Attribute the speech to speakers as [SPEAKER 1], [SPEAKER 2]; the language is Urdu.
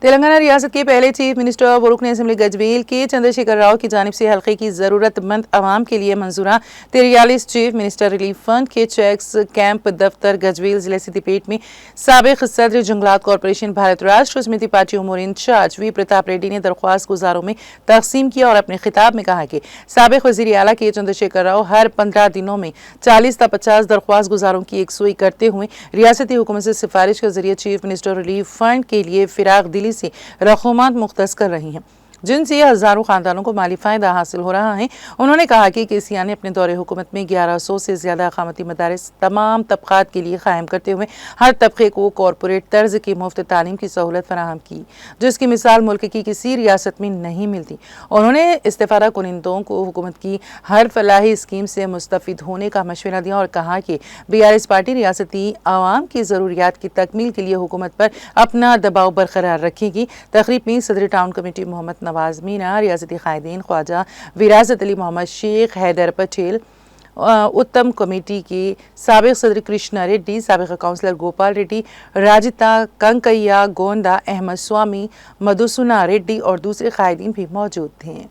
[SPEAKER 1] تلنگانہ ریاست کے پہلے چیف منسٹر ورکن اسمبلی گجویل کے چندرشیکھر راؤ کی جانب سے حلقے کی ضرورت مند عوام کے لیے منظورہ 43 چیف منسٹر ریلیف فنڈ کے چیکس کیمپ دفتر گجویل ضلع سدی پیٹ میں سابق صدر جنگلات کارپوریشن بھارت راشٹر سمیتی پارٹی امور انچارج وی پرتاپ ریڈی نے درخواست گزاروں میں تقسیم کیا اور اپنے خطاب میں کہا کہ سابق وزیر اعلیٰ کے چندرشیکھر راؤ ہر 15 دنوں میں 40 تا 50 درخواست گزاروں کی یکسوئی کرتے ہوئے ریاستی حکومت سے سفارش کے ذریعے چیف منسٹر ریلیف فنڈ کے لیے فراغ دلی سے رقومات مختص کر رہی ہیں، جن سے ہزاروں خاندانوں کو مالی فائدہ حاصل ہو رہا ہے۔ انہوں نے کہا کہ کیسیا نے اپنے دور حکومت میں 1100 سے زیادہ اقامتی مدارس تمام طبقات کے لیے قائم کرتے ہوئے ہر طبقے کو کارپوریٹ طرز کی مفت تعلیم کی سہولت فراہم کی، جس کی مثال ملک کی کسی ریاست میں نہیں ملتی۔ انہوں نے استفادہ کنندوں کو حکومت کی ہر فلاحی اسکیم سے مستفید ہونے کا مشورہ دیا اور کہا کہ BRS پارٹی ریاستی عوام کی ضروریات کی تکمیل کے لیے حکومت پر اپنا دباؤ برقرار رکھے گی۔ تقریب میں صدر ٹاؤن کمیٹی محمد نواز مینا، ریاستی قائدین خواجہ وراثت علی محمد شیخ، حیدر پٹیل، اتم کمیٹی کے سابق صدر کرشنا ریڈی، سابق کونسلر گوپال ریڈی، راجتا کنکیا گوندا، احمد سوامی، مدھوسونا ریڈی اور دوسرے قائدین بھی موجود تھے۔